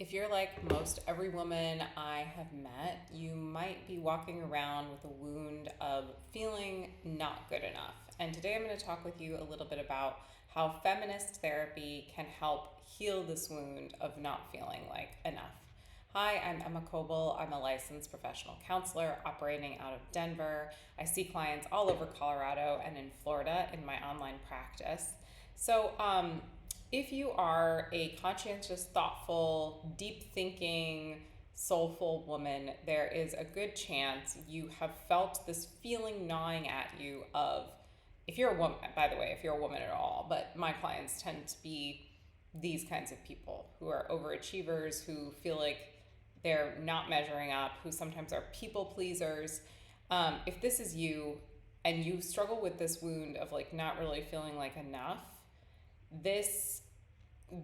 If you're like most every woman I have met, you might be walking around with a wound of feeling not good enough. And today I'm going to talk with you a little bit about how feminist therapy can help heal this wound of not feeling like enough. Hi, I'm Emma Coble. I'm a licensed professional counselor operating out of Denver. I see clients all over Colorado and in Florida in my online practice. So, if you are a conscientious, thoughtful, deep thinking, soulful woman, there is a good chance you have felt this feeling gnawing at you of, if you're a woman, by the way, if you're a woman at all, but my clients tend to be these kinds of people who are overachievers, who feel like they're not measuring up, who sometimes are people pleasers. If this is you and you struggle with this wound of like not really feeling like enough, this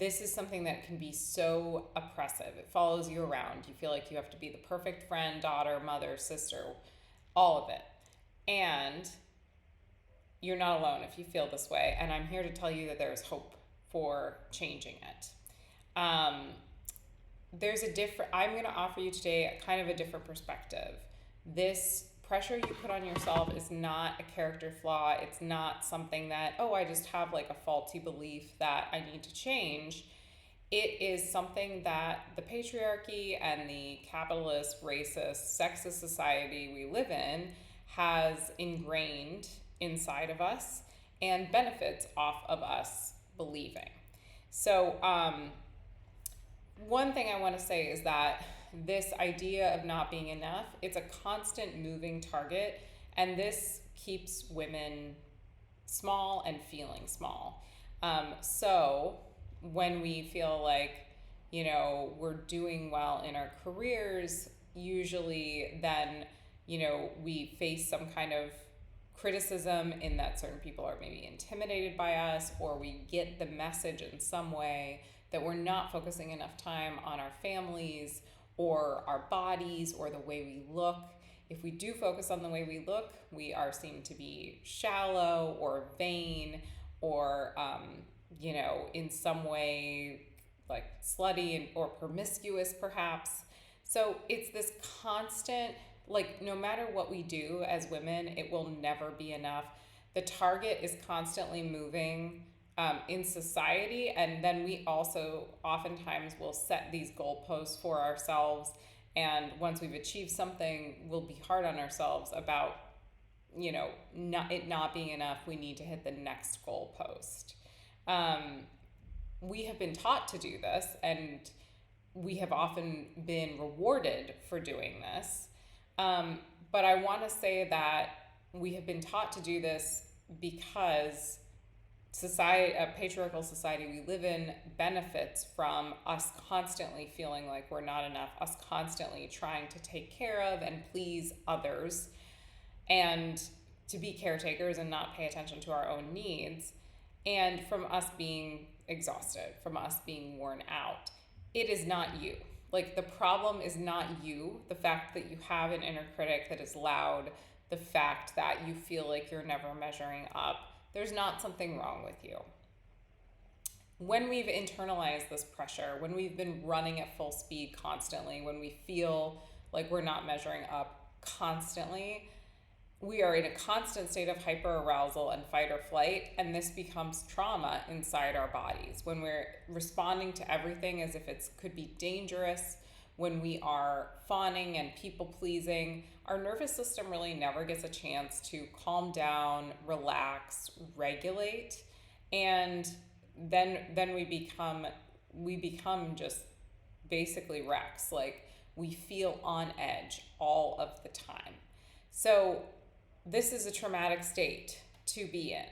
is something that can be so oppressive. It follows you around. You feel like you have to be the perfect friend, daughter, mother, sister, all of it. And you're not alone if you feel this way. And I'm here to tell you that there's hope for changing it. I'm going to offer you today a kind of a different perspective. This pressure you put on yourself is not a character flaw. It's not something that, oh, I just have like a faulty belief that I need to change. It is something that the patriarchy and the capitalist, racist, sexist society we live in has ingrained inside of us and benefits off of us believing. So, one thing I want to say is that this idea of not being enough, it's a constant moving target, and this keeps women small and feeling small. So when we feel like, we're doing well in our careers, usually then, we face some kind of criticism in that certain people are maybe intimidated by us, or we get the message in some way that we're not focusing enough time on our families or our bodies or the way we look. If we do focus on the way we look, we are seen to be shallow or vain or, in some way like slutty or promiscuous perhaps. So it's this constant, like no matter what we do as women, it will never be enough. The target is constantly moving in society, and then we also oftentimes will set these goalposts for ourselves, and once we've achieved something, we'll be hard on ourselves about not being enough. We need to hit the next goalpost. We have been taught to do this, and we have often been rewarded for doing this, but I want to say that we have been taught to do this because society, a patriarchal society we live in, benefits from us constantly feeling like we're not enough, us constantly trying to take care of and please others, and to be caretakers and not pay attention to our own needs, and from us being exhausted, from us being worn out. It is not you. Like, the problem is not you. The fact that you have an inner critic that is loud, the fact that you feel like you're never measuring up, there's not something wrong with you. When we've internalized this pressure, when we've been running at full speed constantly, when we feel like we're not measuring up constantly, we are in a constant state of hyperarousal and fight or flight, and this becomes trauma inside our bodies. When we're responding to everything as if it could be dangerous, when we are fawning and people pleasing, our nervous system really never gets a chance to calm down, relax, regulate, and then we become just basically wrecks. Like, we feel on edge all of the time. So this is a traumatic state to be in.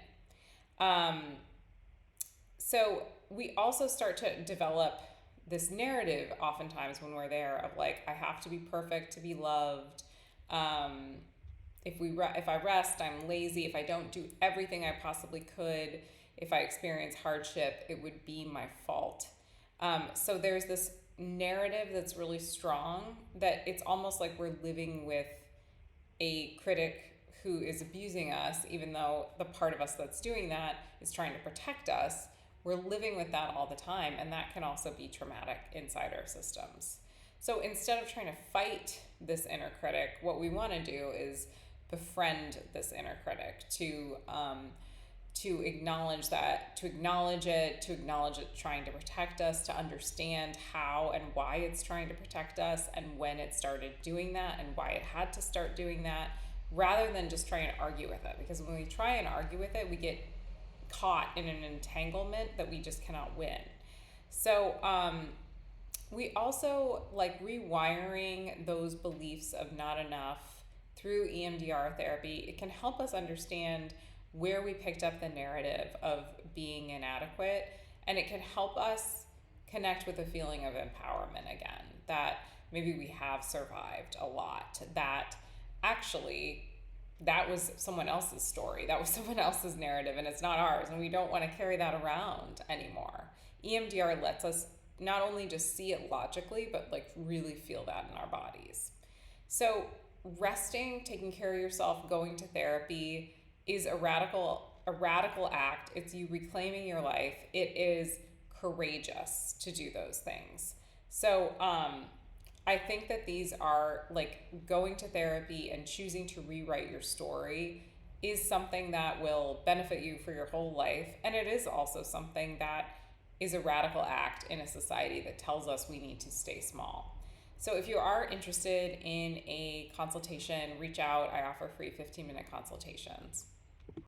So we also start to develop this narrative oftentimes when we're there of like, I have to be perfect to be loved. If I rest, I'm lazy. If I don't do everything I possibly could, if I experience hardship, it would be my fault. So there's this narrative that's really strong that it's almost like we're living with a critic who is abusing us, even though the part of us that's doing that is trying to protect us. we're living with that all the time, and that can also be traumatic inside our systems. So instead of trying to fight this inner critic, what we want to do is befriend this inner critic, to acknowledge that, to acknowledge it trying to protect us, to understand how and why it's trying to protect us, and when it started doing that, and why it had to start doing that, rather than just trying to argue with it. Because when we try and argue with it, we get caught in an entanglement that we just cannot win. So we also, like, rewiring those beliefs of not enough through EMDR therapy. It can help us understand where we picked up the narrative of being inadequate, and it can help us connect with a feeling of empowerment again, that maybe we have survived a lot, that actually that was someone else's story, that was someone else's narrative, and it's not ours, and we don't want to carry that around anymore. EMDR lets us not only just see it logically, but like really feel that in our bodies. So resting, taking care of yourself, going to therapy is a radical act. It's you reclaiming your life. It is courageous to do those things. So I think that these are, like, going to therapy and choosing to rewrite your story is something that will benefit you for your whole life. And it is also something that is a radical act in a society that tells us we need to stay small. So if you are interested in a consultation, reach out. I offer free 15-minute consultations.